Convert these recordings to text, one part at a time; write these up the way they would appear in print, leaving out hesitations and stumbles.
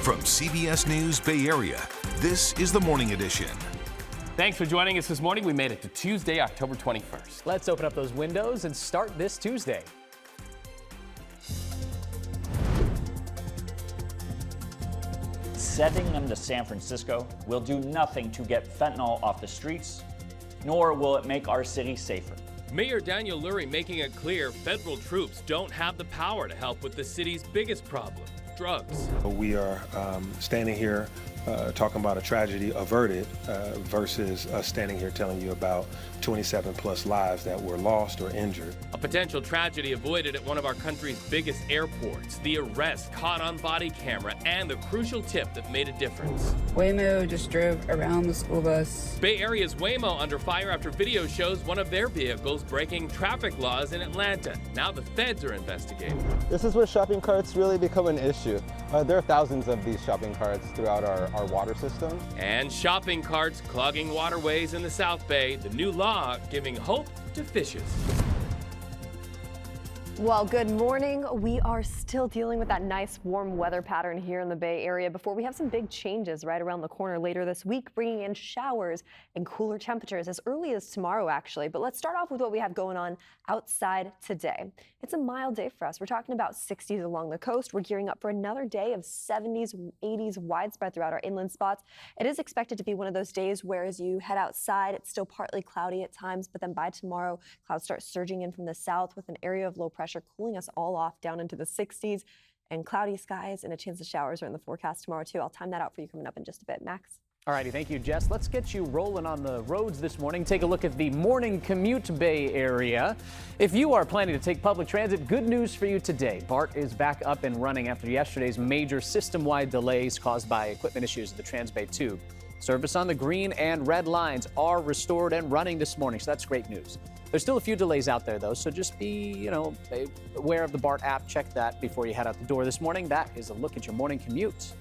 From CBS News Bay Area, this is the Morning Edition. Thanks for joining us this morning. We made it to Tuesday, October 21st. Let's open up those windows and start this Tuesday. Sending them to San Francisco will do nothing to get fentanyl off the streets, nor will it make our city safer. Mayor Daniel Lurie making it clear federal troops don't have the power to help with the city's biggest problem, drugs. We are standing here talking about a tragedy averted versus us standing here telling you about 27 plus lives that were lost or injured. A potential tragedy avoided at one of our country's biggest airports, the arrest caught on body camera, and the crucial tip that made a difference. Waymo just drove around the school bus. Bay Area's Waymo under fire after video shows one of their vehicles breaking traffic laws in Atlanta. Now the feds are investigating. This is where shopping carts really become an issue. There are thousands of these shopping carts throughout our water system. And shopping carts clogging waterways in the South Bay. The new law giving hope to fishers. Well, good morning. We are still dealing with that nice warm weather pattern here in the Bay Area before we have some big changes right around the corner later this week, bringing in showers and cooler temperatures as early as tomorrow, actually. But let's start off with what we have going on outside today. It's a mild day for us. We're talking about 60s along the coast. We're gearing up for another day of 70s, 80s widespread throughout our inland spots. It is expected to be one of those days where as you head outside, it's still partly cloudy at times, but then by tomorrow, clouds start surging in from the south with an area of low pressure cooling us all off down into the 60s, and cloudy skies and a chance of showers are in the forecast tomorrow too. I'll time that out for you coming up in just a bit. Max? All righty, thank you, Jess. Let's get you rolling on the roads this morning. Take a look at the morning commute Bay Area. If you are planning to take public transit, good news for you today. BART is back up and running after yesterday's major system-wide delays caused by equipment issues at the Transbay Tube. Service on the green and red lines are restored and running this morning, so that's great news. There's still a few delays out there, though, so just be, aware of the BART app. Check that before you head out the door this morning. That is a look at your morning commute.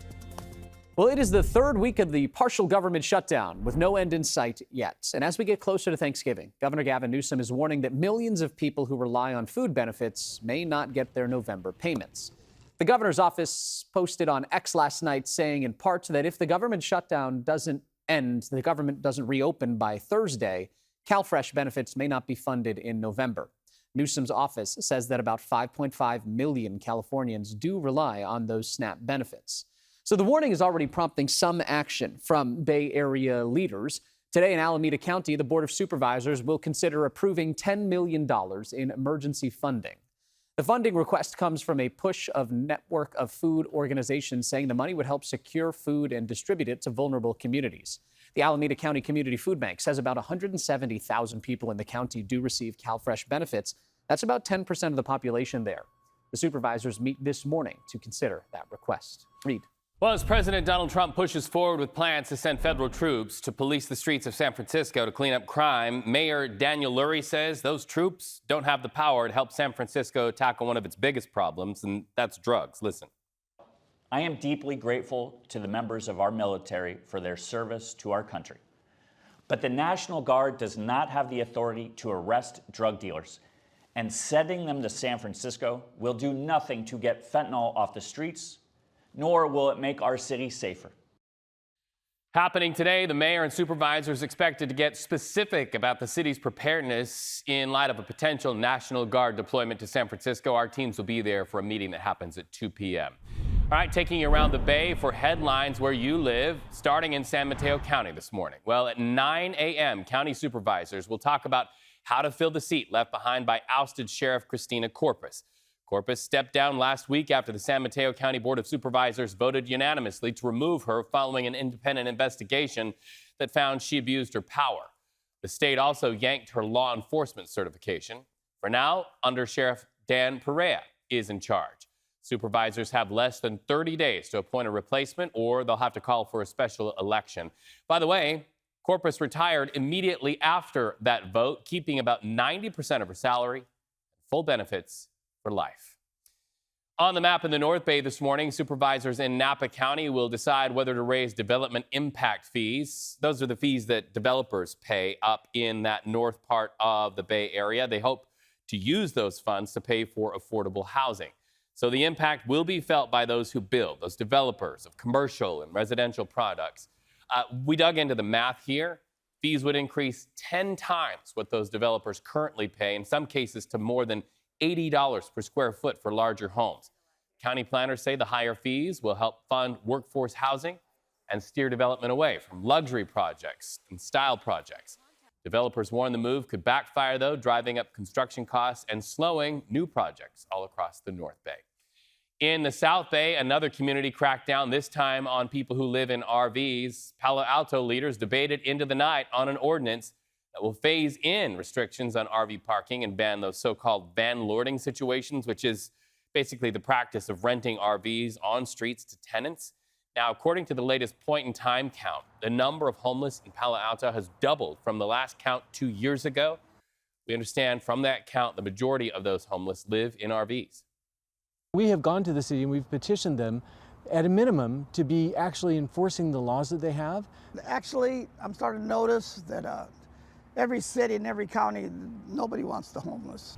Well, it is the third week of the partial government shutdown with no end in sight yet. And as we get closer to Thanksgiving, Governor Gavin Newsom is warning that millions of people who rely on food benefits may not get their November payments. The governor's office posted on X last night saying in part that if the government shutdown doesn't end, the government doesn't reopen by Thursday, CalFresh benefits may not be funded in November. Newsom's office says that about 5.5 million Californians do rely on those SNAP benefits. So the warning is already prompting some action from Bay Area leaders. Today in Alameda County, the Board of Supervisors will consider approving $10 million in emergency funding. The funding request comes from a push of network of food organizations saying the money would help secure food and distribute it to vulnerable communities. The Alameda County Community Food Bank says about 170,000 people in the county do receive CalFresh benefits. That's about 10% of the population there. The supervisors meet this morning to consider that request. Read. Well, as President Donald Trump pushes forward with plans to send federal troops to police the streets of San Francisco to clean up crime, Mayor Daniel Lurie says those troops don't have the power to help San Francisco tackle one of its biggest problems, and that's drugs. Listen. I am deeply grateful to the members of our military for their service to our country. But the National Guard does not have the authority to arrest drug dealers, and sending them to San Francisco will do nothing to get fentanyl off the streets, nor will it make our city safer. Happening today, the mayor and supervisors expected to get specific about the city's preparedness in light of a potential National Guard deployment to San Francisco. Our teams will be there for a meeting that happens at 2 p.m. All right, taking you around the Bay for headlines where you live, starting in San Mateo County this morning. Well, at 9 a.m., county supervisors will talk about how to fill the seat left behind by ousted Sheriff Christina Corpus. Corpus stepped down last week after the San Mateo County Board of Supervisors voted unanimously to remove her following an independent investigation that found she abused her power. The state also yanked her law enforcement certification. For now, Under Sheriff Dan Perea is in charge. Supervisors have less than 30 days to appoint a replacement, or they'll have to call for a special election. By the way, Corpus retired immediately after that vote, keeping about 90% of her salary, full benefits for life. On the map in the North Bay this morning, supervisors in Napa County will decide whether to raise development impact fees. Those are the fees that developers pay up in that north part of the Bay Area. They hope to use those funds to pay for affordable housing. So the impact will be felt by those who build, those developers of commercial and residential products. We dug into the math here. Fees would increase 10 times what those developers currently pay, in some cases to more than $80 per square foot for larger homes. County planners say the higher fees will help fund workforce housing and steer development away from luxury projects and style projects. Developers warn the move could backfire, though, driving up construction costs and slowing new projects all across the North Bay. In the South Bay, another community crackdown, this time on people who live in RVs. Palo Alto leaders debated into the night on an ordinance that will phase in restrictions on RV parking and ban those so-called van lording situations, which is basically the practice of renting RVs on streets to tenants. Now, according to the latest point-in-time count, the number of homeless in Palo Alto has doubled from the last count 2 years ago. We understand from that count, the majority of those homeless live in RVs. We have gone to the city and we've petitioned them at a minimum to be actually enforcing the laws that they have. Actually, I'm starting to notice that every city and every county, nobody wants the homeless.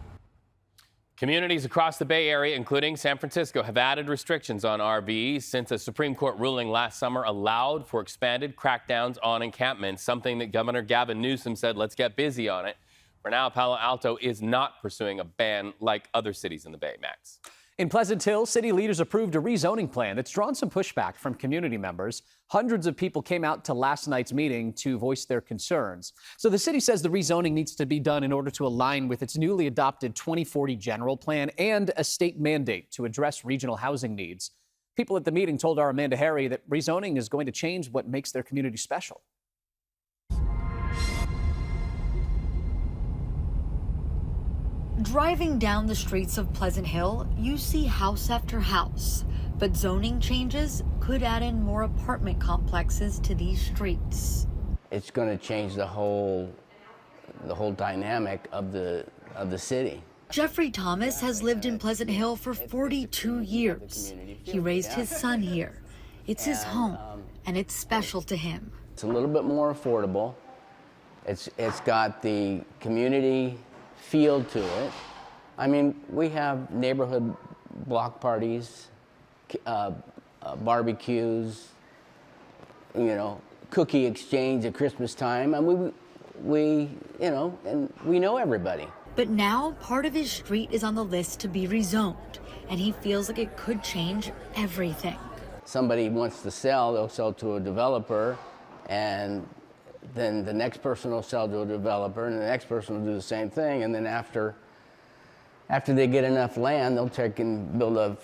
Communities across the Bay Area, including San Francisco, have added restrictions on RVs since a Supreme Court ruling last summer allowed for expanded crackdowns on encampments, something that Governor Gavin Newsom said, let's get busy on it. For now, Palo Alto is not pursuing a ban like other cities in the Bay, Max. In Pleasant Hill, city leaders approved a rezoning plan that's drawn some pushback from community members. Hundreds of people came out to last night's meeting to voice their concerns. So the city says the rezoning needs to be done in order to align with its newly adopted 2040 general plan and a state mandate to address regional housing needs. People at the meeting told our Amanda Harry that rezoning is going to change what makes their community special. Driving down the streets of Pleasant Hill, you see house after house, but zoning changes could add in more apartment complexes to these streets. It's going to change the whole dynamic of the city. Jeffrey Thomas has lived in Pleasant Hill for 42 years. He raised his son here. It's his home, and it's special to him. It's a little bit more affordable. It's got the community feel to it. I mean, we have neighborhood block parties, barbecues, cookie exchange at Christmas time, and we know everybody. But now part of his street is on the list to be rezoned, and he feels like it could change everything. Somebody wants to sell, they'll sell to a developer, and then the next person will sell to a developer, and the next person will do the same thing. And then after they get enough land, they'll take and build a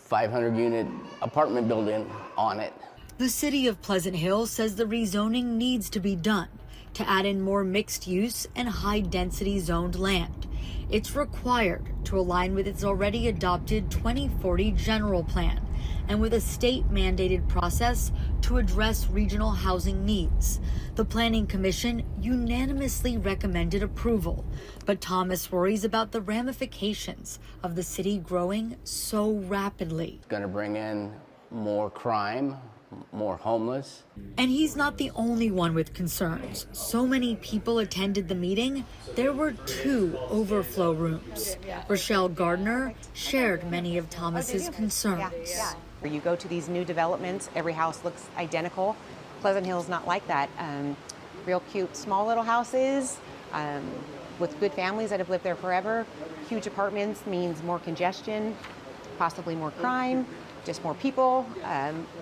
500-unit apartment building on it. The city of Pleasant Hill says the rezoning needs to be done to add in more mixed-use and high-density zoned land. It's required to align with its already adopted 2040 general plan and with a state-mandated process to address regional housing needs. The Planning Commission unanimously recommended approval, but Thomas worries about the ramifications of the city growing so rapidly. It's going to bring in more crime, more homeless. And he's not the only one with concerns. So many people attended the meeting, there were 2 overflow rooms. Rochelle Gardner shared many of Thomas's concerns. You go to these new developments, every house looks identical. Pleasant Hill's not like that. Real cute, small little houses with good families that have lived there forever. Huge apartments means more congestion, possibly more crime, just more people.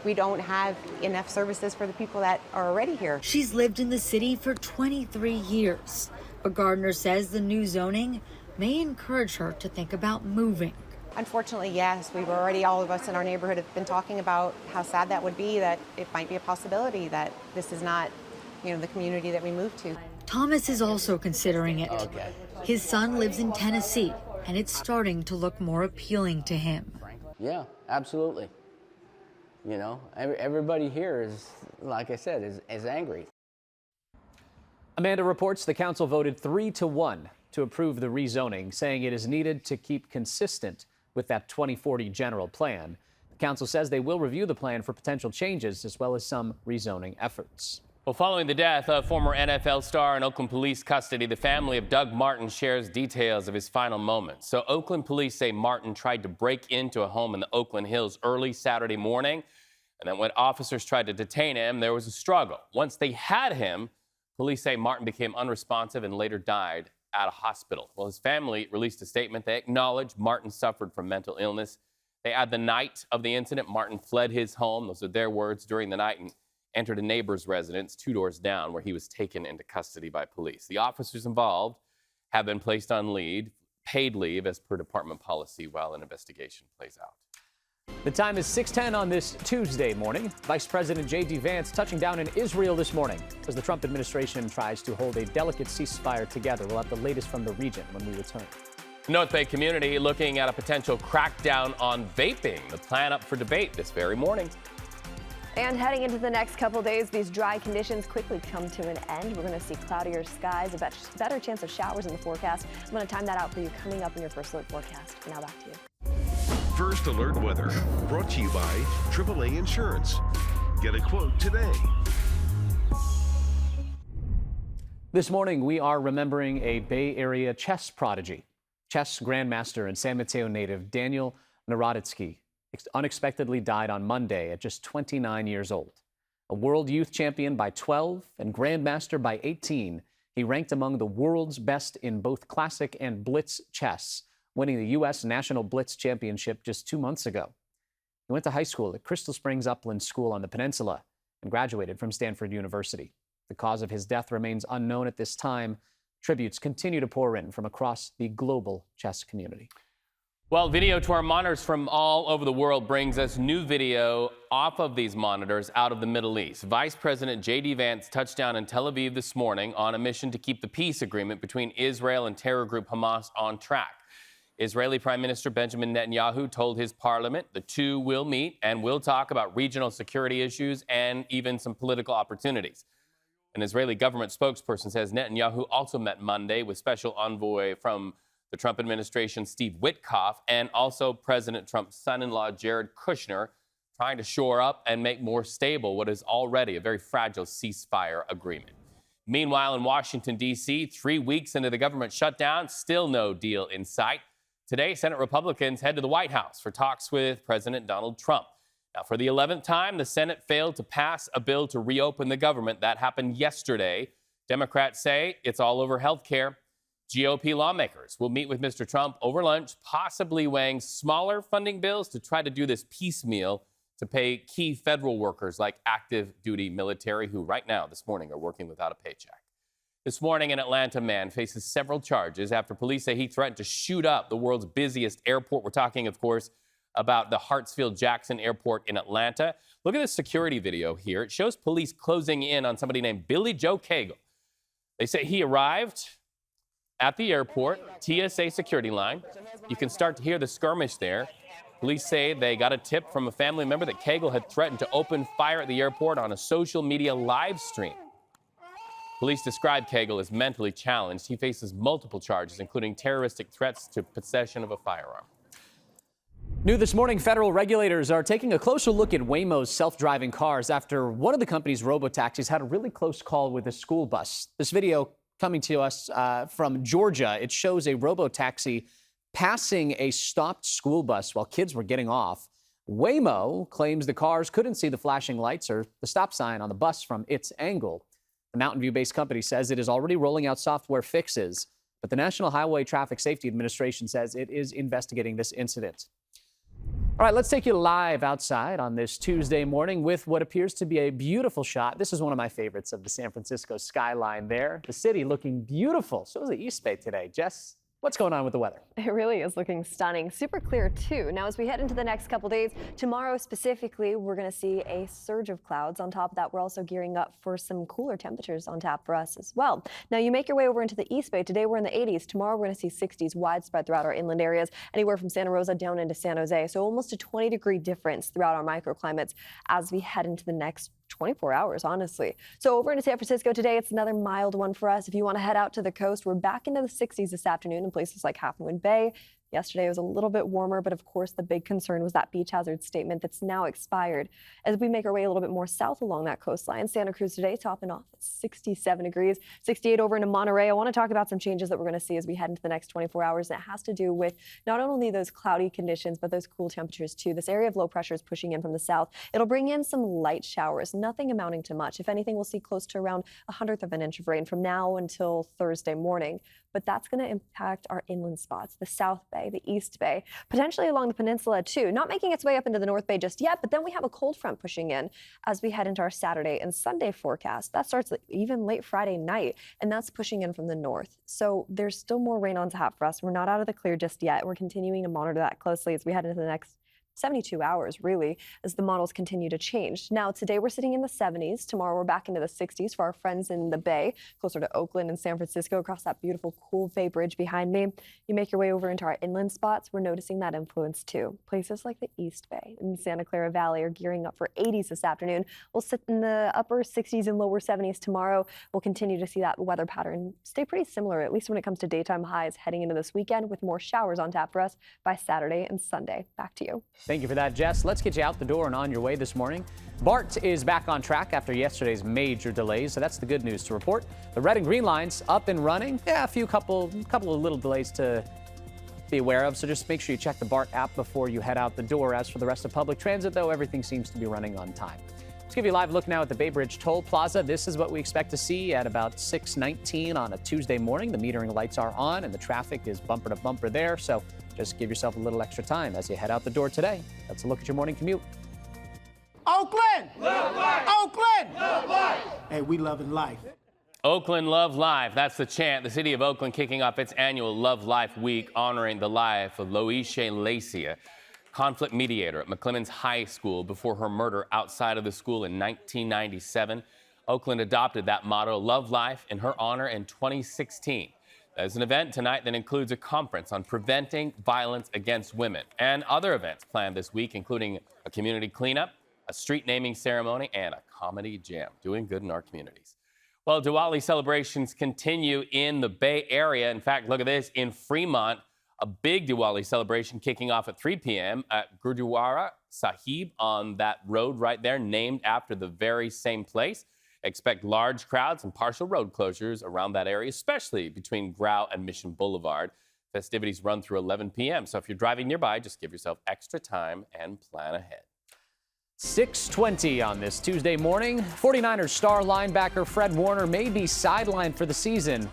We don't have enough services for the people that are already here. She's lived in the city for 23 years, but Gardner says the new zoning may encourage her to think about moving. Unfortunately, yes. We've already, all of us in our neighborhood have been talking about how sad that would be, that it might be a possibility that this is not, the community that we move to. Thomas is also considering it. Okay. His son lives in Tennessee, and it's starting to look more appealing to him. Yeah, absolutely. Everybody here is, like I said, is angry. Amanda reports the council voted 3-1 to approve the rezoning, saying it is needed to keep consistent with that 2040 general plan. The council says they will review the plan for potential changes as well as some rezoning efforts. Well, following the death of former NFL star in Oakland police custody, the family of Doug Martin shares details of his final moments. So Oakland police say Martin tried to break into a home in the Oakland Hills early Saturday morning. And then when officers tried to detain him, there was a struggle. Once they had him, police say Martin became unresponsive and later died at a hospital. Well, his family released a statement. They acknowledged Martin suffered from mental illness. They add the night of the incident, Martin fled his home. Those are their words during the night, and entered a neighbor's residence 2 doors down where he was taken into custody by police. The officers involved have been placed on paid leave as per department policy while an investigation plays out. The time is 6:10 on this Tuesday morning. Vice President J.D. Vance touching down in Israel this morning as the Trump administration tries to hold a delicate ceasefire together. We'll have the latest from the region when we return. North Bay community looking at a potential crackdown on vaping. The plan up for debate this very morning. And heading into the next couple days, these dry conditions quickly come to an end. We're going to see cloudier skies, a better chance of showers in the forecast. I'm going to time that out for you coming up in your First Alert forecast. Now back to you. First Alert Weather, brought to you by AAA Insurance. Get a quote today. This morning, we are remembering a Bay Area chess prodigy. Chess grandmaster and San Mateo native Daniel Naroditsky unexpectedly died on Monday at just 29 years old. A world youth champion by 12 and grandmaster by 18, he ranked among the world's best in both classic and blitz chess, winning the U.S. National Blitz Championship just 2 months ago. He went to high school at Crystal Springs Upland School on the peninsula and graduated from Stanford University. The cause of his death remains unknown at this time. Tributes continue to pour in from across the global chess community. Well, video to our monitors from all over the world brings us new video off of these monitors out of the Middle East. Vice President J.D. Vance touched down in Tel Aviv this morning on a mission to keep the peace agreement between Israel and terror group Hamas on track. Israeli Prime Minister Benjamin Netanyahu told his parliament the two will meet and will talk about regional security issues and even some political opportunities. An Israeli government spokesperson says Netanyahu also met Monday with special envoy from the Trump administration, Steve Witkoff, and also President Trump's son-in-law, Jared Kushner, trying to shore up and make more stable what is already a very fragile ceasefire agreement. Meanwhile, in Washington, D.C., 3 weeks into the government shutdown, still no deal in sight. Today, Senate Republicans head to the White House for talks with President Donald Trump. Now, for the 11th time, the Senate failed to pass a bill to reopen the government. That happened yesterday. Democrats say it's all over health care. GOP lawmakers will meet with Mr. Trump over lunch, possibly weighing smaller funding bills to try to do this piecemeal to pay key federal workers like active duty military who right now this morning are working without a paycheck. This morning, an Atlanta man faces several charges after police say he threatened to shoot up the world's busiest airport. We're talking, of course, about the Hartsfield-Jackson Airport in Atlanta. Look at this security video here. It shows police closing in on somebody named Billy Joe Cagle. They say he arrived at the airport, TSA security line. You can start to hear the skirmish there. Police say they got a tip from a family member that Cagle had threatened to open fire at the airport on a social media live stream. Police describe Cagle as mentally challenged. He faces multiple charges, including terroristic threats to possession of a firearm. New this morning, federal regulators are taking a closer look at Waymo's self-driving cars after one of the company's robotaxis had a really close call with a school bus. This video coming to us from Georgia. It shows a robotaxi passing a stopped school bus while kids were getting off. Waymo claims the cars couldn't see the flashing lights or the stop sign on the bus from its angle. The Mountain View-based company says it is already rolling out software fixes, but the National Highway Traffic Safety Administration says it is investigating this incident. All right, let's take you live outside on this Tuesday morning with what appears to be a beautiful shot. This is one of my favorites of the San Francisco skyline there. The city looking beautiful. So is the East Bay today. Jess, what's going on with the weather? It really is looking stunning. Super clear, too. Now, as we head into the next couple days, tomorrow specifically, we're going to see a surge of clouds. On top of that, we're also gearing up for some cooler temperatures on tap for us as well. Now, you make your way over into the East Bay. Today, we're in the 80s. Tomorrow, we're going to see 60s widespread throughout our inland areas, anywhere from Santa Rosa down into San Jose. So almost a 20-degree difference throughout our microclimates as we head into the next 24 hours, honestly. So over into San Francisco today, it's another mild one for us. If you want to head out to the coast, we're back into the 60s this afternoon in places like Half Moon Bay. Yesterday was a little bit warmer, but of course the big concern was that beach hazard statement that's now expired. As we make our way a little bit more south along that coastline, Santa Cruz today topping off at 67 degrees, 68 over into Monterey. I want to talk about some changes that we're going to see as we head into the next 24 hours. And it has to do with not only those cloudy conditions, but those cool temperatures too. This area of low pressure is pushing in from the south. It'll bring in some light showers, nothing amounting to much. If anything, we'll see close to around 1/100 of an inch of rain from now until Thursday morning. But that's going to impact our inland spots, the South Bay, the East Bay, potentially along the peninsula too. Not making its way up into the North Bay just yet, but then we have a cold front pushing in as we head into our Saturday and Sunday forecast. That starts even late Friday night, and that's pushing in from the north. So there's still more rain on tap for us. We're not out of the clear just yet. We're continuing to monitor that closely as we head into the next 72 hours, really, as the models continue to change. Now, today we're sitting in the 70s. Tomorrow we're back into the 60s for our friends in the Bay, closer to Oakland and San Francisco, across that beautiful Cool Bay Bridge behind me. You make your way over into our inland spots, we're noticing that influence too. Places like the East Bay and Santa Clara Valley are gearing up for 80s this afternoon. We'll sit in the upper 60s and lower 70s tomorrow. We'll continue to see that weather pattern stay pretty similar, at least when it comes to daytime highs heading into this weekend, with more showers on tap for us by Saturday and Sunday. Back to you. Thank you for that, Jess. Let's get you out the door and on your way this morning. BART is back on track after yesterday's major delays, so that's the good news to report. The red and green lines up and running. Yeah, a couple of little delays to be aware of, so just make sure you check the BART app before you head out the door. As for the rest of public transit, though, everything seems to be running on time. Let's give you a live look now at the Bay Bridge Toll Plaza. This is what we expect to see at about 6:19 on a Tuesday morning. The metering lights are on and the traffic is bumper to bumper there, so just give yourself a little extra time as you head out the door today. That's a look at your morning commute. Oakland! Love life! Oakland! Love life! Hey, we loving life. Oakland Love Life. That's the chant. The city of Oakland kicking off its annual Love Life Week, honoring the life of Loisha Lacey, a conflict mediator at McClemens High School before her murder outside of the school in 1997. Oakland adopted that motto, Love Life, in her honor in 2016. There's an event tonight that includes a conference on preventing violence against women and other events planned this week, including a community cleanup, a street naming ceremony, and a comedy jam. Doing good in our communities. Well, Diwali celebrations continue in the Bay Area. In fact, look at this. In Fremont, a big Diwali celebration kicking off at 3 p.m. at Gurdwara Sahib on that road right there, named after the very same place. Expect large crowds and partial road closures around that area, especially between Grau and Mission Boulevard. Festivities run through 11 p.m. So if you're driving nearby, just give yourself extra time and plan ahead. 6:20 on this Tuesday morning. 49ers star linebacker Fred Warner may be sidelined for the season,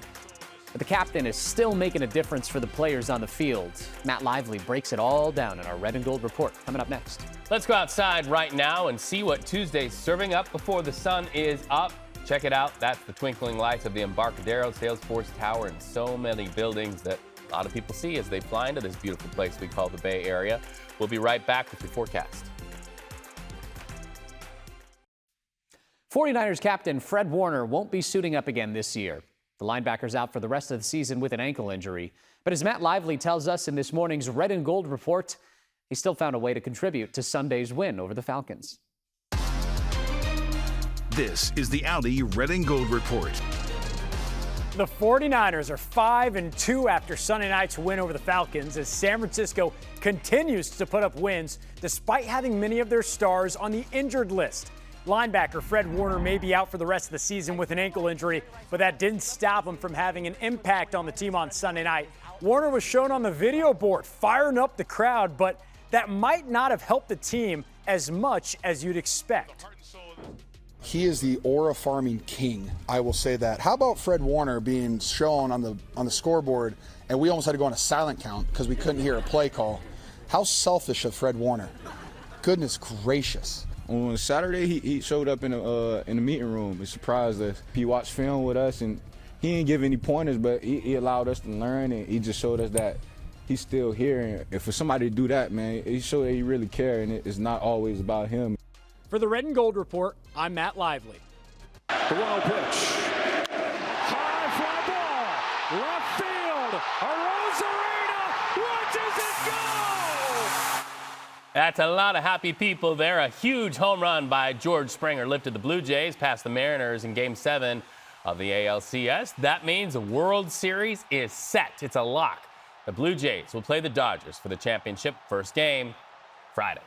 but the captain is still making a difference for the players on the field. Matt Lively breaks it all down in our Red and Gold report coming up next. Let's go outside right now and see what Tuesday's serving up before the sun is up. Check it out. That's the twinkling lights of the Embarcadero Salesforce Tower and so many buildings that a lot of people see as they fly into this beautiful place we call the Bay Area. We'll be right back with your forecast. 49ers captain Fred Warner won't be suiting up again this year. The linebacker's out for the rest of the season with an ankle injury. But as Matt Lively tells us in this morning's Red and Gold report, he still found a way to contribute to Sunday's win over the Falcons. This is the Audi Red and Gold report. The 49ers are 5-2 after Sunday night's win over the Falcons as San Francisco continues to put up wins despite having many of their stars on the injured list. Linebacker Fred Warner may be out for the rest of the season with an ankle injury, but that didn't stop him from having an impact on the team on Sunday night. Warner was shown on the video board firing up the crowd, but that might not have helped the team as much as you'd expect. He is the aura farming king, I will say that. How about Fred Warner being shown on the scoreboard, and we almost had to go on a silent count because we couldn't hear a play call? How selfish of Fred Warner. Goodness gracious. On Saturday, he showed up in the meeting room and surprised us. He watched film with us, and he didn't give any pointers, but he allowed us to learn, and he just showed us that he's still here. And for somebody to do that, man, he showed that he really cares, and it's not always about him. For the Red and Gold Report, I'm Matt Lively. The 1-0 pitch. High fly ball. Left field. Arozarena watches it go. That's a lot of happy people there. A huge home run by George Springer lifted the Blue Jays past the Mariners in Game 7 of the ALCS. That means the World Series is set. It's a lock. The Blue Jays will play the Dodgers for the championship. First game Friday.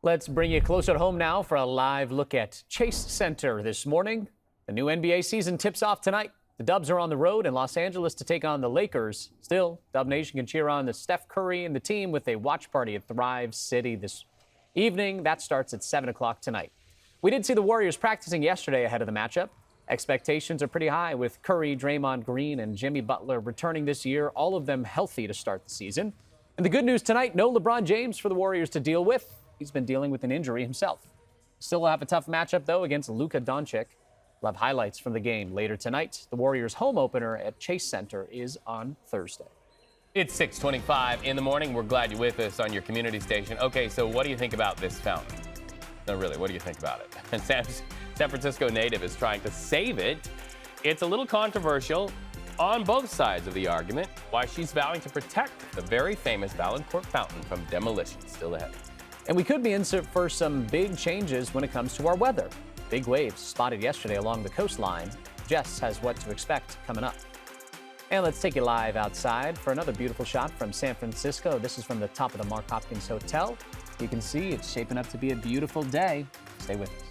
Let's bring you closer to home now for a live look at Chase Center this morning. The new NBA season tips off tonight. The Dubs are on the road in Los Angeles to take on the Lakers. Still, Dub Nation can cheer on the Steph Curry and the team with a watch party at Thrive City this evening. That starts at 7 o'clock tonight. We did see the Warriors practicing yesterday ahead of the matchup. Expectations are pretty high with Curry, Draymond Green, and Jimmy Butler returning this year, all of them healthy to start the season. And the good news tonight, no LeBron James for the Warriors to deal with. He's been dealing with an injury himself. Still will have a tough matchup, though, against Luka Doncic. We'll have highlights from the game later tonight. The Warriors' home opener at Chase Center is on Thursday. It's 6:25 in the morning. We're glad you're with us on your community station. Okay, so what do you think about this fountain? No, really, what do you think about it? And San Francisco native is trying to save it. It's a little controversial on both sides of the argument, why she's vowing to protect the very famous Vaillancourt fountain from demolition. Still ahead. And we could be in for some big changes when it comes to our weather. Big waves spotted yesterday along the coastline. Jess has what to expect coming up. And let's take you live outside for another beautiful shot from San Francisco. This is from the top of the Mark Hopkins Hotel. You can see it's shaping up to be a beautiful day. Stay with us.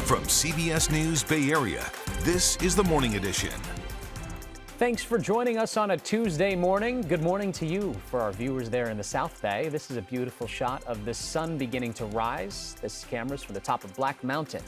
From CBS News Bay Area, this is the Morning Edition. Thanks for joining us on a Tuesday morning. Good morning to you for our viewers there in the South Bay. This is a beautiful shot of the sun beginning to rise. This camera's from the top of Black Mountain.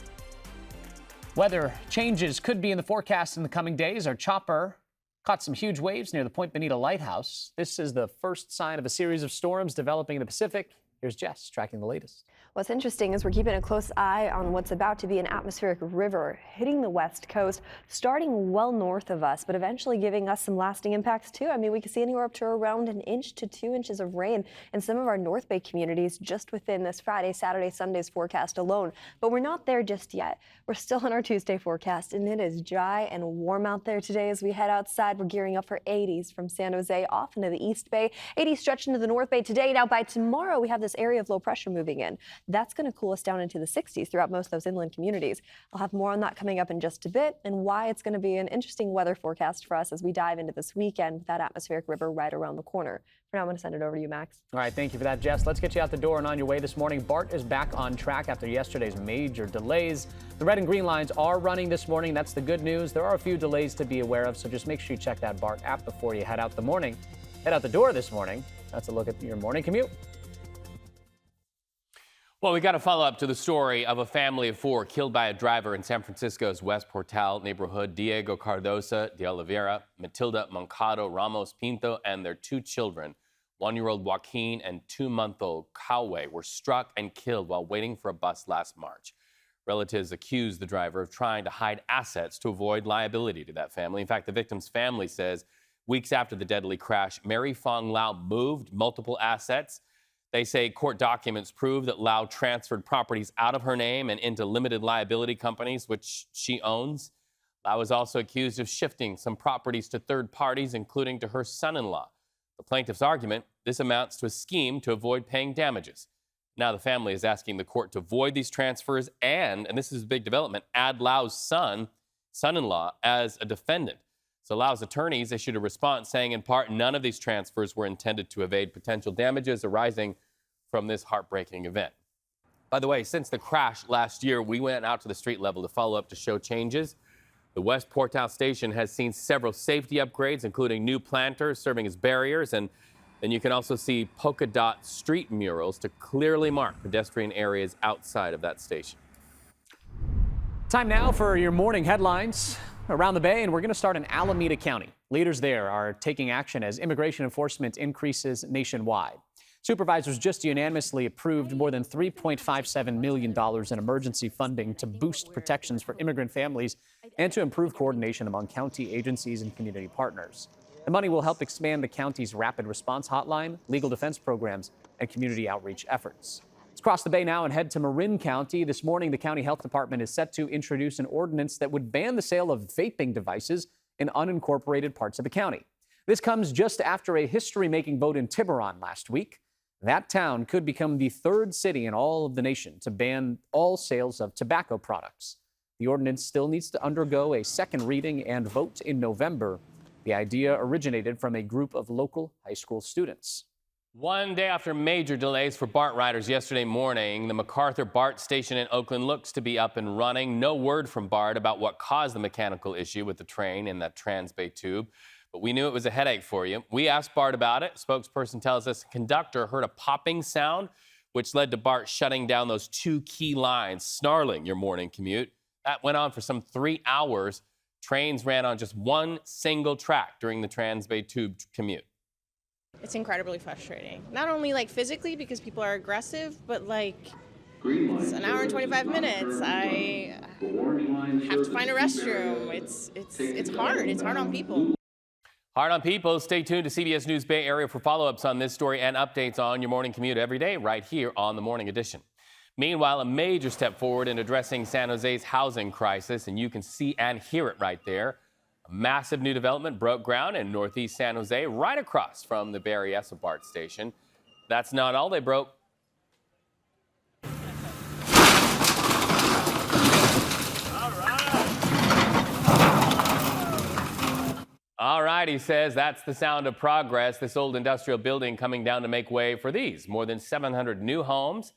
Weather changes could be in the forecast in the coming days. Our chopper caught some huge waves near the Point Bonita Lighthouse. This is the first sign of a series of storms developing in the Pacific. Here's Jess tracking the latest. What's interesting is we're keeping a close eye on what's about to be an atmospheric river hitting the west coast, starting well north of us, but eventually giving us some lasting impacts too. I mean, we could see anywhere up to around 1 inch to 2 inches of rain in some of our North Bay communities just within this Friday, Saturday, Sunday's forecast alone. But we're not there just yet. We're still in our Tuesday forecast, and it is dry and warm out there today as we head outside. We're gearing up for 80s from San Jose off into the East Bay. 80s stretch into the North Bay today. Now by tomorrow, we have this area of low pressure moving in. That's going to cool us down into the 60s throughout most of those inland communities. I'll have more on that coming up in just a bit and why it's going to be an interesting weather forecast for us as we dive into this weekend with that atmospheric river right around the corner. For now, I'm going to send it over to you, Max. All right, thank you for that, Jess. Let's get you out the door and on your way this morning. BART is back on track after yesterday's major delays. The red and green lines are running this morning. That's the good news. There are a few delays to be aware of, so just make sure you check that BART app before you head out the door this morning. That's a look at your morning commute. Well, we got to follow up to the story of a family of 4 killed by a driver in San Francisco's West Portal neighborhood. Diego Cardosa de Oliveira, Matilda Moncado Ramos Pinto, and their 2 children, 1-year-old Joaquin and 2-month-old Kawe, were struck and killed while waiting for a bus last March. Relatives accused the driver of trying to hide assets to avoid liability to that family. In fact, the victim's family says weeks after the deadly crash, Mary Fong Lau moved multiple assets. They say court documents prove that Lau transferred properties out of her name and into limited liability companies, which she owns. Lau is also accused of shifting some properties to third parties, including to her son-in-law. The plaintiff's argument, this amounts to a scheme to avoid paying damages. Now the family is asking the court to void these transfers and this is a big development, add Lau's son-in-law as a defendant. So Lau's attorneys issued a response saying, in part, none of these transfers were intended to evade potential damages arising from this heartbreaking event. By the way, since the crash last year, we went out to the street level to follow up to show changes. The West Portal station has seen several safety upgrades, including new planters serving as barriers, and then you can also see polka dot street murals to clearly mark pedestrian areas outside of that station. Time now for your morning headlines around the Bay, and we're going to start in Alameda County. Leaders there are taking action as immigration enforcement increases nationwide. Supervisors just unanimously approved more than $3.57 million in emergency funding to boost protections for immigrant families and to improve coordination among county agencies and community partners. The money will help expand the county's rapid response hotline, legal defense programs, and community outreach efforts. Let's cross the Bay now and head to Marin County. This morning, the county health department is set to introduce an ordinance that would ban the sale of vaping devices in unincorporated parts of the county. This comes just after a history-making vote in Tiburon last week. That town could become the 3rd city in all of the nation to ban all sales of tobacco products. The ordinance still needs to undergo a second reading and vote in November. The idea originated from a group of local high school students. One day after major delays for BART riders yesterday morning, the MacArthur BART station in Oakland looks to be up and running. No word from BART about what caused the mechanical issue with the train and that Transbay tube, but we knew it was a headache for you. We asked BART about it. Spokesperson tells us the conductor heard a popping sound, which led to BART shutting down those 2 key lines, snarling your morning commute. That went on for some 3 hours. Trains ran on just one single track during the Transbay tube commute. It's incredibly frustrating. Not only like physically because people are aggressive, but like it's an hour and 25 minutes. I have to find a restroom. It's hard. It's hard on people. Hard on people. Stay tuned to CBS News Bay Area for follow-ups on this story and updates on your morning commute every day right here on the Morning Edition. Meanwhile, a major step forward in addressing San Jose's housing crisis, and you can see and hear it right there. A massive new development broke ground in northeast San Jose, right across from the Berryessa BART station. That's not all. They broke All right, he says that's the sound of progress. This old industrial building coming down to make way for these more than 700 new homes,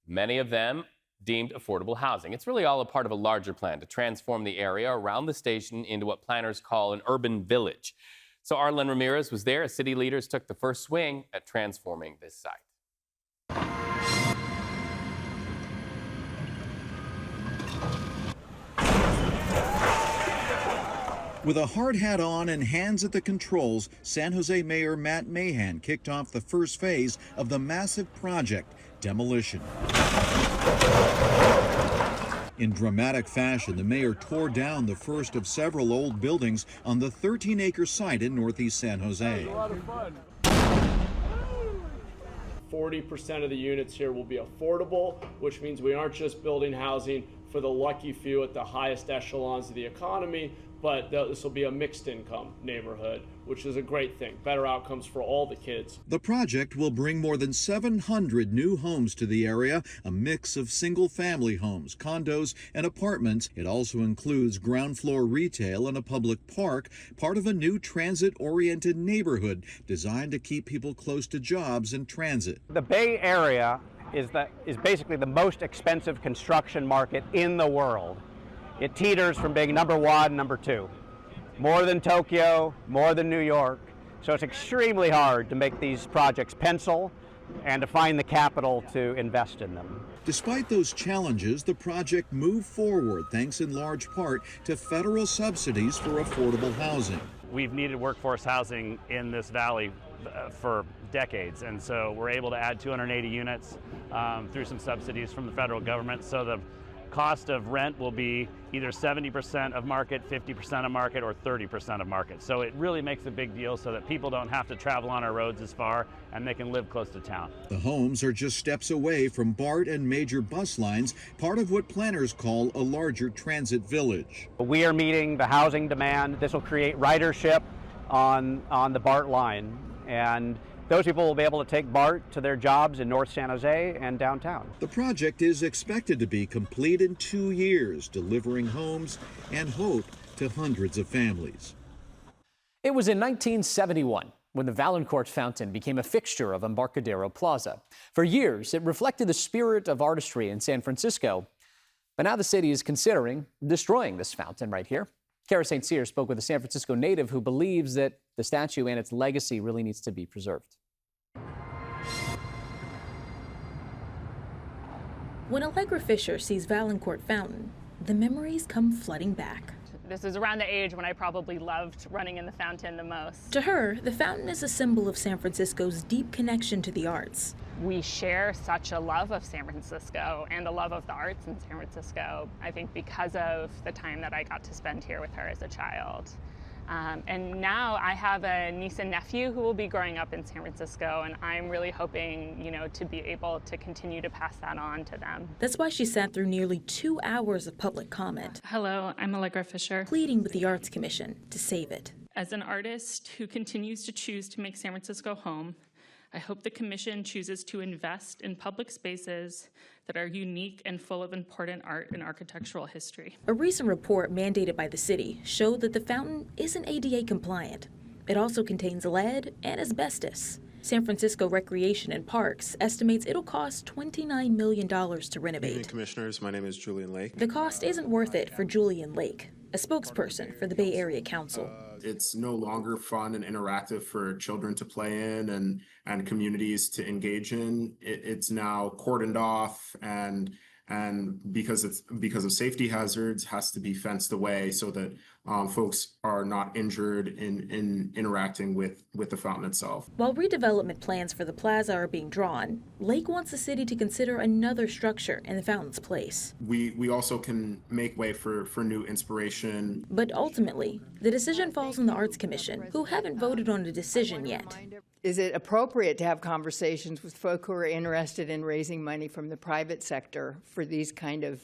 many of them deemed affordable housing. It's really all a part of a larger plan to transform the area around the station into what planners call an urban village. So Arlen Ramirez was there as city leaders took the first swing at transforming this site. With a hard hat on and hands at the controls, San Jose Mayor Matt Mahan kicked off the first phase of the massive project, demolition. In dramatic fashion, the mayor tore down the first of several old buildings on the 13-acre site in northeast San Jose. 40% of the units here will be affordable, which means we aren't just building housing for the lucky few at the highest echelons of the economy, but this will be a mixed income neighborhood, which is a great thing. Better outcomes for all the kids. The project will bring more than 700 new homes to the area, a mix of single-family homes, condos, and apartments. It also includes ground floor retail and a public park, part of a new transit-oriented neighborhood designed to keep people close to jobs and transit. The Bay Area is basically the most expensive construction market in the world. It teeters from being number 1, number 2. More than Tokyo, more than New York. So it's extremely hard to make these projects pencil and to find the capital to invest in them. Despite those challenges, the project moved forward thanks in large part to federal subsidies for affordable housing. We've needed workforce housing in this valley for decades, and so we're able to add 280 units through some subsidies from the federal government. So the cost of rent will be either 70% of market, 50% of market, or 30% of market. So it really makes a big deal so that people don't have to travel on our roads as far and they can live close to town. The homes are just steps away from BART and major bus lines, part of what planners call a larger transit village. We are meeting the housing demand. This will create ridership on the BART line, and those people will be able to take BART to their jobs in North San Jose and downtown. The project is expected to be complete in 2 years, delivering homes and hope to hundreds of families. It was in 1971 when the Vaillancourt fountain became a fixture of Embarcadero Plaza. For years, it reflected the spirit of artistry in San Francisco. But now the city is considering destroying this fountain right here. Kara St. Cyr spoke with a San Francisco native who believes that the statue and its legacy really needs to be preserved. When Allegra Fisher sees Vaillancourt Fountain, the memories come flooding back. This is around the age when I probably loved running in the fountain the most. To her, the fountain is a symbol of San Francisco's deep connection to the arts. We share such a love of San Francisco and a love of the arts in San Francisco, I think because of the time that I got to spend here with her as a child. And now I have a niece and nephew who will be growing up in San Francisco, and I'm really hoping, to be able to continue to pass that on to them. That's why she sat through nearly 2 hours of public comment. Hello, I'm Allegra Fisher. Pleading with the Arts Commission to save it. As an artist who continues to choose to make San Francisco home, I hope the Commission chooses to invest in public spaces that are unique and full of important art and architectural history. A recent report mandated by the city showed that the fountain isn't ADA compliant. It also contains lead and asbestos. San Francisco Recreation and Parks estimates it'll cost $29 million to renovate. Good evening, Commissioners. My name is Julian Lake. The cost isn't worth it for Julian Lake, a spokesperson for the Bay Area Council. It's no longer fun and interactive for children to play in and communities to engage in. It's now cordoned off and because of safety hazards, has to be fenced away so that folks are not injured in interacting with the fountain itself. While redevelopment plans for the plaza are being drawn, Lake wants the city to consider another structure in the fountain's place. We also can make way for new inspiration. But ultimately, the decision falls on the Arts Commission, who haven't voted on a decision yet. Is it appropriate to have conversations with folk who are interested in raising money from the private sector for these kind of,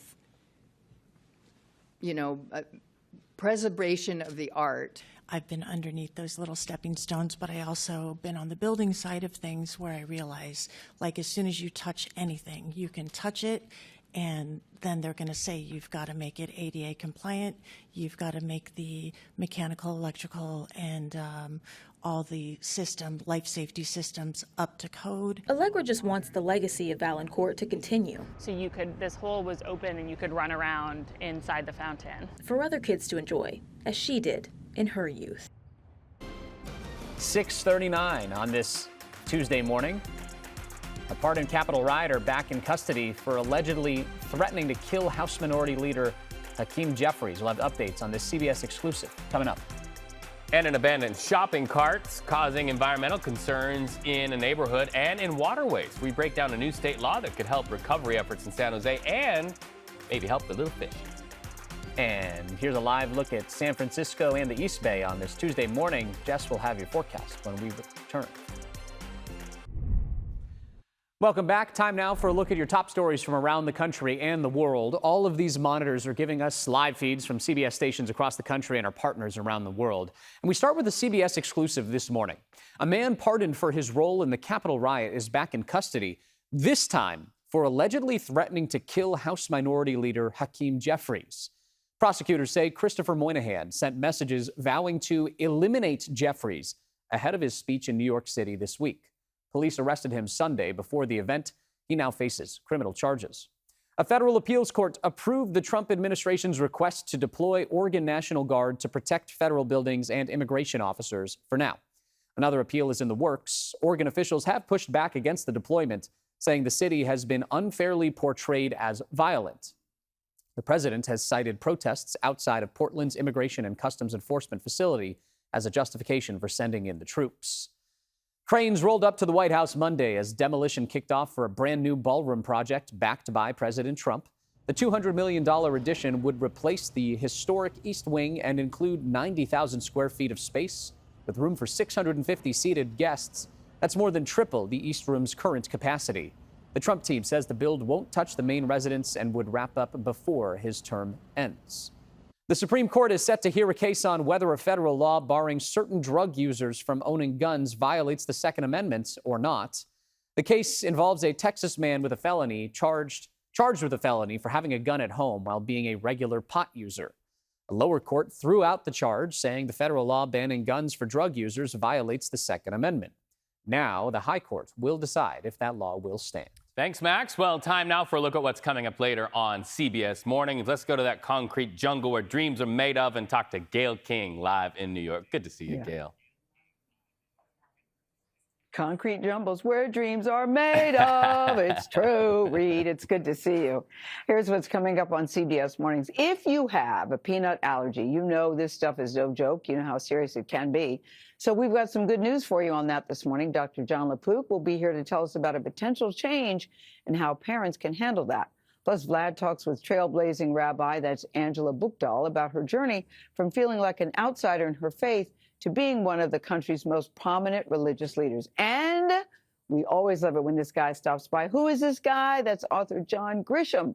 preservation of the art? I've been underneath those little stepping stones, but I also been on the building side of things where I realize, like, as soon as you touch anything, you can touch it, and then they're going to say you've got to make it ADA compliant, you've got to make the mechanical, electrical, and all the life safety systems up to code. Allegra just wants the legacy of Vaillancourt to continue. So this hole was open and you could run around inside the fountain. For other kids to enjoy, as she did in her youth. 6:39 on this Tuesday morning. A pardoned Capitol rioter back in custody for allegedly threatening to kill House Minority Leader Hakeem Jeffries. We'll have updates on this CBS exclusive coming up. And an abandoned shopping cart causing environmental concerns in a neighborhood and in waterways. We break down a new state law that could help recovery efforts in San Jose and maybe help the little fish. And here's a live look at San Francisco and the East Bay on this Tuesday morning. Jess will have your forecast when we return. Welcome back. Time now for a look at your top stories from around the country and the world. All of these monitors are giving us live feeds from CBS stations across the country and our partners around the world. And we start with the CBS exclusive this morning. A man pardoned for his role in the Capitol riot is back in custody, this time for allegedly threatening to kill House Minority Leader Hakeem Jeffries. Prosecutors say Christopher Moynihan sent messages vowing to eliminate Jeffries ahead of his speech in New York City this week. Police arrested him Sunday before the event. He now faces criminal charges. A federal appeals court approved the Trump administration's request to deploy Oregon National Guard to protect federal buildings and immigration officers for now. Another appeal is in the works. Oregon officials have pushed back against the deployment, saying the city has been unfairly portrayed as violent. The president has cited protests outside of Portland's Immigration and Customs Enforcement facility as a justification for sending in the troops. Cranes rolled up to the White House Monday as demolition kicked off for a brand new ballroom project backed by President Trump. The $200 million addition would replace the historic East Wing and include 90,000 square feet of space with room for 650 seated guests. That's more than triple the East Room's current capacity. The Trump team says the build won't touch the main residence and would wrap up before his term ends. The Supreme Court is set to hear a case on whether a federal law barring certain drug users from owning guns violates the Second Amendment or not. The case involves a Texas man with a felony charged with a felony for having a gun at home while being a regular pot user. A lower court threw out the charge, saying the federal law banning guns for drug users violates the Second Amendment. Now, the High Court will decide if that law will stand. Thanks, Max. Well, time now for a look at what's coming up later on CBS Mornings. Let's go to that concrete jungle where dreams are made of and talk to Gayle King live in New York. Good to see you, Gayle. Concrete jungles where dreams are made of. It's true, Reed. It's good to see you. Here's what's coming up on CBS Mornings. If you have a peanut allergy, you know this stuff is no joke. You know how serious it can be. So we've got some good news for you on that this morning. Dr. John LaPook will be here to tell us about a potential change and how parents can handle that. Plus, Vlad talks with trailblazing rabbi, that's Angela Buchdahl, about her journey from feeling like an outsider in her faith to being one of the country's most prominent religious leaders. And we always love it when this guy stops by. Who is this guy? That's author John Grisham.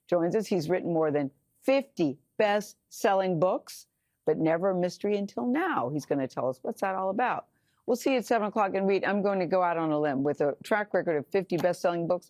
Joins us. He's written more than 50 best-selling books, but never a mystery until now. He's going to tell us what's that all about. We'll see you at 7 o'clock. And Reed, I'm going to go out on a limb with a track record of 50 best-selling books.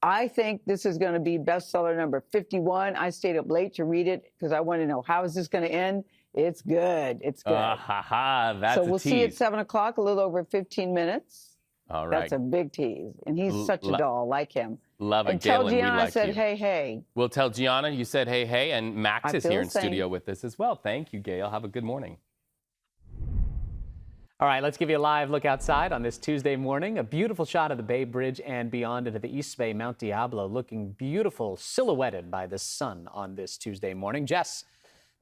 I think this is going to be bestseller number 51. I stayed up late to read it because I want to know, how is this going to end? It's good. It's good. That's so a we'll tease. see you at 7 o'clock, a little over 15 minutes. All right. That's a big tease. And he's such a doll, like him. Love it, and tell Galen, we Gianna I like said, you. hey, hey. We'll tell Gianna you said hey, hey, and Max I is feel here in the same. studio with us as well. Thank you, Gail. Have a good morning. All right, let's give you a live look outside on this Tuesday morning. A beautiful shot of the Bay Bridge and beyond into the East Bay, Mount Diablo, looking beautiful, silhouetted by the sun on this Tuesday morning. Jess,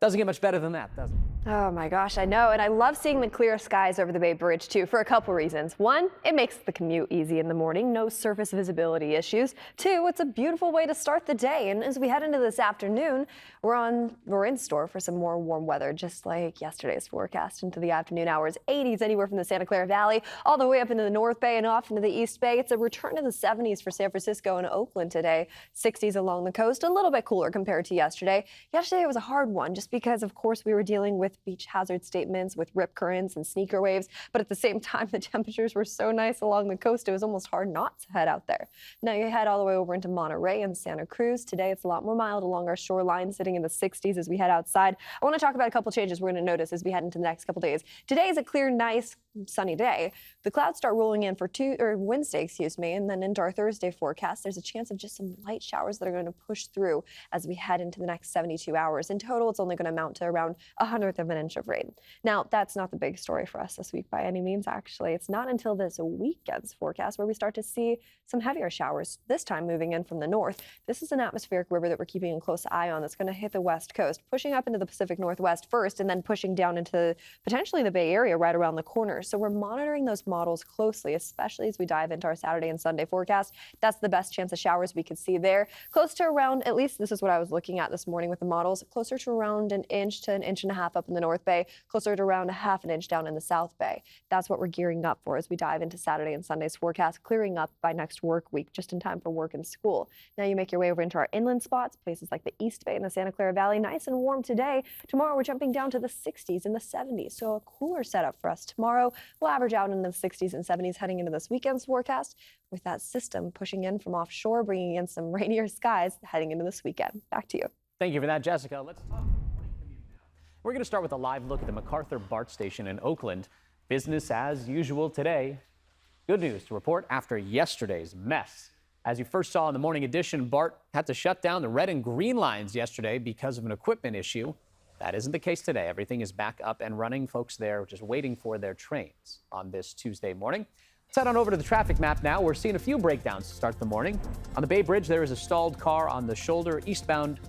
doesn't get much better than that, does it? Oh my gosh, I know. And I love seeing the clear skies over the Bay Bridge too, for a couple reasons. One, it makes the commute easy in the morning, no surface visibility issues. Two, it's a beautiful way to start the day. And as we head into this afternoon, we're in store for some more warm weather, just like yesterday's forecast into the afternoon hours. 80s anywhere from the Santa Clara Valley all the way up into the North Bay and off into the East Bay. It's a return to the 70s for San Francisco and Oakland today. 60s along the coast, a little bit cooler compared to yesterday. Yesterday was a hard one just because, of course, we were dealing with beach hazard statements with rip currents and sneaker waves. But at the same time, the temperatures were so nice along the coast, it was almost hard not to head out there. Now you head all the way over into Monterey and Santa Cruz. Today, it's a lot more mild along our shoreline, sitting in the 60s as we head outside. I want to talk about a couple changes we're going to notice as we head into the next couple days. Today is a clear, nice, sunny day. The clouds start rolling in for Wednesday, and then into our Thursday forecast, there's a chance of just some light showers that are going to push through as we head into the next 72 hours. In total, it's only going to amount to around 1/100 of an inch of rain. Now, that's not the big story for us this week by any means, actually. It's not until this weekend's forecast where we start to see some heavier showers, this time moving in from the north. This is an atmospheric river that we're keeping a close eye on that's going to hit the west coast, pushing up into the Pacific Northwest first and then pushing down into potentially the Bay Area right around the corner. So we're monitoring those models closely, especially as we dive into our Saturday and Sunday forecast. That's the best chance of showers we could see there. Close to around, at least this is what I was looking at this morning with the models, closer to around 1 inch to 1.5 inches up in the North Bay, closer to around 1/2 inch down in the South Bay. That's what we're gearing up for as we dive into Saturday and Sunday's forecast, clearing up by next work week, just in time for work and school. Now you make your way over into our inland spots, places like the East Bay and the Santa Clara Valley, nice and warm today. Tomorrow we're jumping down to the 60s and the 70s, so a cooler setup for us tomorrow. We'll average out in the 60s and 70s heading into this weekend's forecast, with that system pushing in from offshore, bringing in some rainier skies heading into this weekend. Back to you. Thank you for that, Jessica. Let's talk. We're going to start with a live look at the MacArthur BART station in Oakland. Business as usual today. Good news to report after yesterday's mess. As you first saw in the morning edition, BART had to shut down the red and green lines yesterday because of an equipment issue. That isn't the case today. Everything is back up and running. Folks there just waiting for their trains on this Tuesday morning. Let's head on over to the traffic map now. We're seeing a few breakdowns to start the morning. On the Bay Bridge, there is a stalled car on the shoulder eastbound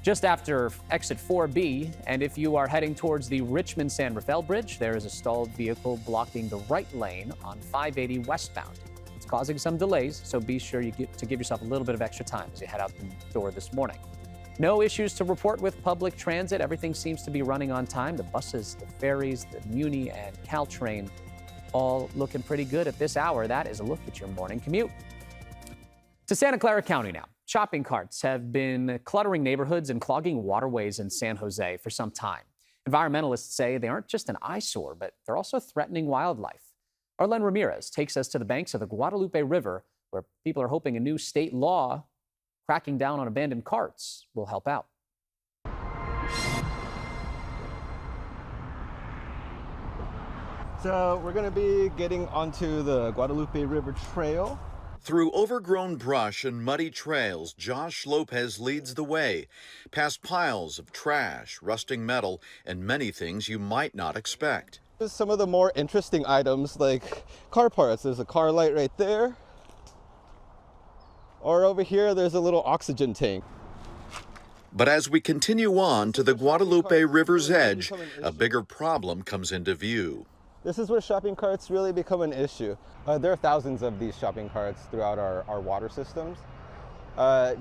just after exit 4B. And if you are heading towards the Richmond-San Rafael Bridge, there is a stalled vehicle blocking the right lane on 580 westbound. It's causing some delays, so be sure you get to give yourself a little bit of extra time as you head out the door this morning. No issues to report with public transit. Everything seems to be running on time. The buses, the ferries, the Muni and Caltrain, all looking pretty good at this hour. That is a look at your morning commute. To Santa Clara County now. Shopping carts have been cluttering neighborhoods and clogging waterways in San Jose for some time. Environmentalists say they aren't just an eyesore, but they're also threatening wildlife. Arlen Ramirez takes us to the banks of the Guadalupe River, where people are hoping a new state law cracking down on abandoned carts will help out. So we're going to be getting onto the Guadalupe River Trail. Through overgrown brush and muddy trails, Josh Lopez leads the way, past piles of trash, rusting metal, and many things you might not expect. Some of the more interesting items, like car parts. There's a car light right there. Or over here, there's a little oxygen tank. But as we continue on to the Guadalupe River's edge, a bigger problem comes into view. This is where shopping carts really become an issue. There are thousands of these shopping carts throughout our water systems.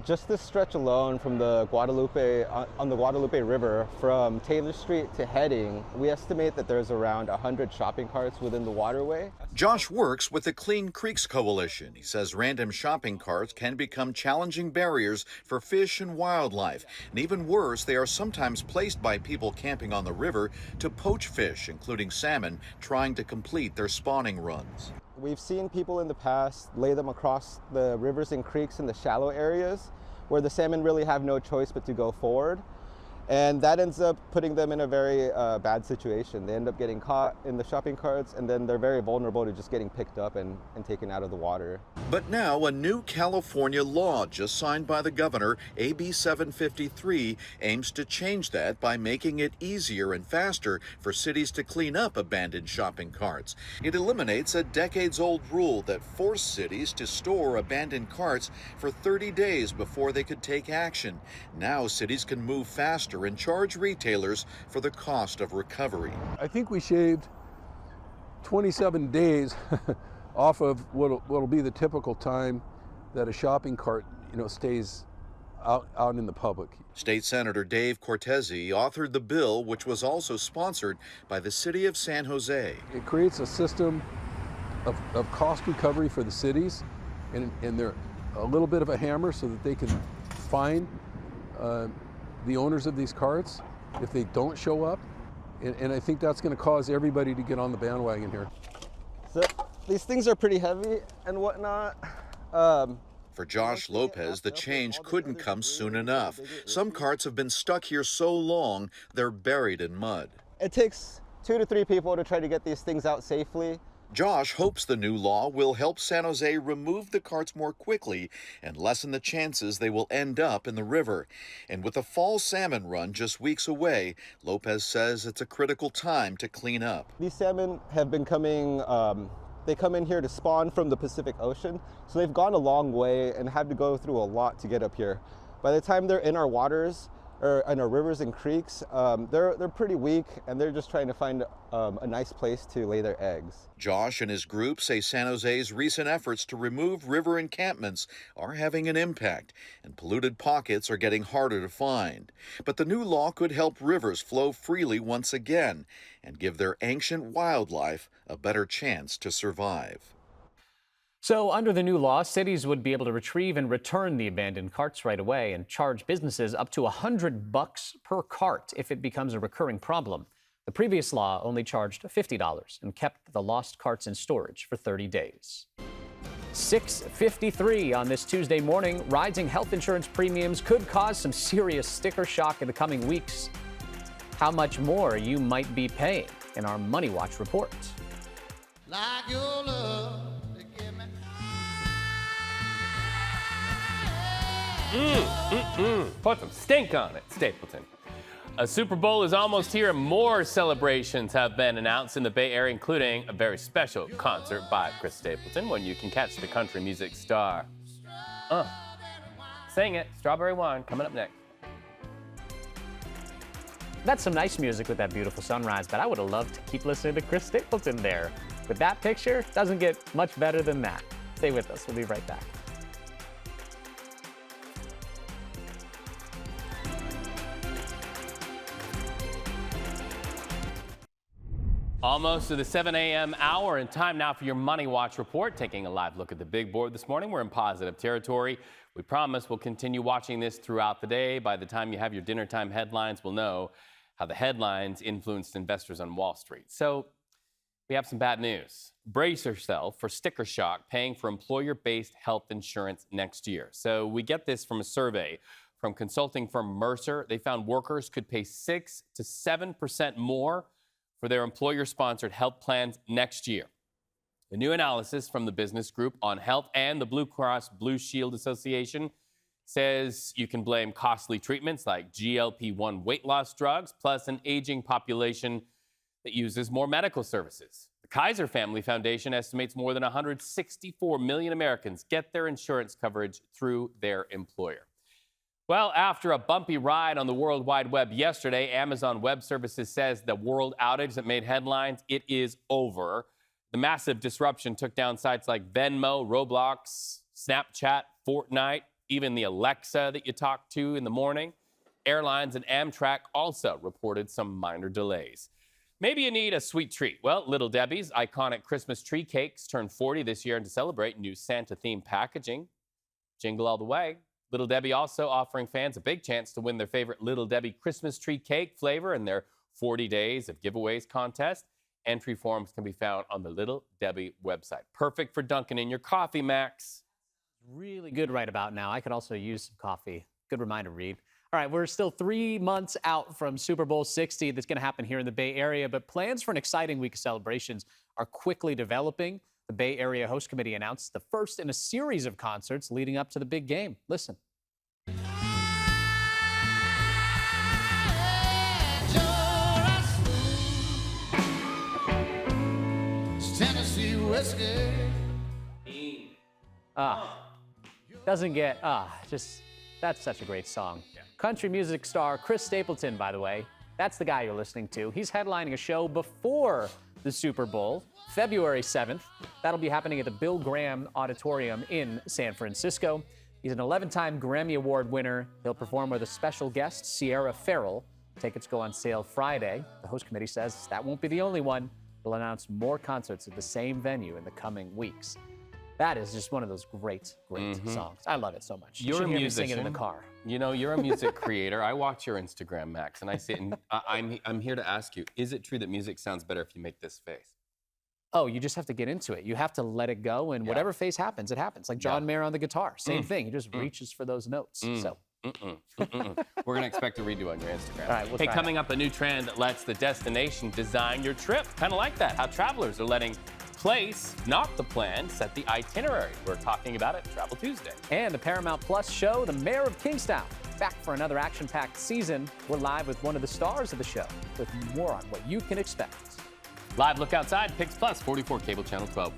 Just this stretch alone from the Guadalupe, on the Guadalupe River, from Taylor Street to Heading, we estimate that there's around 100 shopping carts within the waterway. Josh works with the Clean Creeks Coalition. He says random shopping carts can become challenging barriers for fish and wildlife. And even worse, they are sometimes placed by people camping on the river to poach fish, including salmon, trying to complete their spawning runs. We've seen people in the past lay them across the rivers and creeks in the shallow areas where the salmon really have no choice but to go forward. And that ends up putting them in a very bad situation. They end up getting caught in the shopping carts, and then they're very vulnerable to just getting picked up and taken out of the water. But now a new California law just signed by the governor, AB 753, aims to change that by making it easier and faster for cities to clean up abandoned shopping carts. It eliminates a decades-old rule that forced cities to store abandoned carts for 30 days before they could take action. Now cities can move faster and charge retailers for the cost of recovery. I think we shaved 27 days off of what'll be the typical time that a shopping cart, stays out in the public. State Senator Dave Cortese authored the bill, which was also sponsored by the city of San Jose. It creates a system of cost recovery for the cities, and they're a little bit of a hammer so that they can fine the owners of these carts if they don't show up, and I think that's going to cause everybody to get on the bandwagon here. So these things are pretty heavy and whatnot. For Josh Lopez, the change couldn't come soon enough. Some carts have been stuck here so long, they're buried in mud. It takes 2 to 3 people to try to get these things out safely. Josh hopes the new law will help San Jose remove the carts more quickly and lessen the chances they will end up in the river. And with the fall salmon run just weeks away, Lopez says it's a critical time to clean up. These salmon have been coming, they come in here to spawn from the Pacific Ocean, so they've gone a long way and had to go through a lot to get up here. By the time they're in our waters, or in our rivers and creeks, they're pretty weak, and they're just trying to find a nice place to lay their eggs. Josh and his group say San Jose's recent efforts to remove river encampments are having an impact, and polluted pockets are getting harder to find. But the new law could help rivers flow freely once again and give their ancient wildlife a better chance to survive. So under the new law, cities would be able to retrieve and return the abandoned carts right away and charge businesses up to $100 per cart if it becomes a recurring problem. The previous law only charged $50 and kept the lost carts in storage for 30 days. 6:53 on this Tuesday morning. Rising health insurance premiums could cause some serious sticker shock in the coming weeks. How much more you might be paying in our Money Watch report. Like your love. Put some stink on it, Stapleton. A Super Bowl is almost here, and more celebrations have been announced in the Bay Area, including a very special concert by Chris Stapleton, when you can catch the country music star. Sing it, Strawberry Wine, coming up next. That's some nice music with that beautiful sunrise, but I would have loved to keep listening to Chris Stapleton there. With that picture, doesn't get much better than that. Stay with us, we'll be right back. Almost to the 7 a.m. hour, and time now for your Money Watch report. Taking a live look at the big board this morning. We're in positive territory. We promise we'll continue watching this throughout the day. By the time you have your dinner time headlines, we'll know how the headlines influenced investors on Wall Street. So we have some bad news. Brace yourself for sticker shock paying for employer-based health insurance next year. So we get this from a survey from consulting firm Mercer. They found workers could pay 6 to 7% more for their employer-sponsored health plans next year. The new analysis from the Business Group on Health and the Blue Cross Blue Shield Association says you can blame costly treatments like GLP-1 weight loss drugs, plus an aging population that uses more medical services. The Kaiser Family Foundation estimates more than 164 million Americans get their insurance coverage through their employer. Well, after a bumpy ride on the World Wide Web yesterday, Amazon Web Services says the world outage that made headlines, it is over. The massive disruption took down sites like Venmo, Roblox, Snapchat, Fortnite, even the Alexa that you talk to in the morning. Airlines and Amtrak also reported some minor delays. Maybe you need a sweet treat. Well, Little Debbie's iconic Christmas tree cakes turned 40 this year, and to celebrate, new Santa-themed packaging. Jingle all the way. Little Debbie also offering fans a big chance to win their favorite Little Debbie Christmas tree cake flavor in their 40 Days of Giveaways contest. Entry forms can be found on the Little Debbie website. Perfect for dunking in your coffee, Max. Really good right about now. I could also use some coffee. Good reminder, Reed. All right, we're still 3 months out from Super Bowl 60 that's going to happen here in the Bay Area, but plans for an exciting week of celebrations are quickly developing. The Bay Area Host Committee announced the first in a series of concerts leading up to the big game. Listen. Tennessee whiskey. Doesn't get, that's such a great song. Country music star Chris Stapleton, by the way, that's the guy you're listening to. He's headlining a show before the Super Bowl, February 7th. That'll be happening at the Bill Graham Auditorium in San Francisco. He's an 11-time Grammy Award winner. He'll perform with a special guest, Sierra Farrell. Tickets go on sale Friday. The host committee says that won't be the only one. They'll announce more concerts at the same venue in the coming weeks. That is just one of those great songs. I love it so much. You're a musician. Sing it in the car. You know, you're a music creator. I watch your Instagram, Max, and I see it, and I'm here to ask you, is it true that music sounds better if you make this face? Oh, you just have to get into it. You have to let it go, and whatever face happens, it happens. Like John Mayer on the guitar, same thing. He just reaches for those notes. So. We're going to expect a redo on your Instagram. All right, we'll hey, try coming up, a new trend that lets the destination design your trip. Kind of like that, how travelers are letting place, not the plan, set the itinerary. We're talking about it Travel Tuesday. And the Paramount Plus show, The Mayor of Kingstown. Back for another action-packed season. We're live with one of the stars of the show with more on what you can expect. Live look outside, Pix Plus, 44 Cable Channel 12.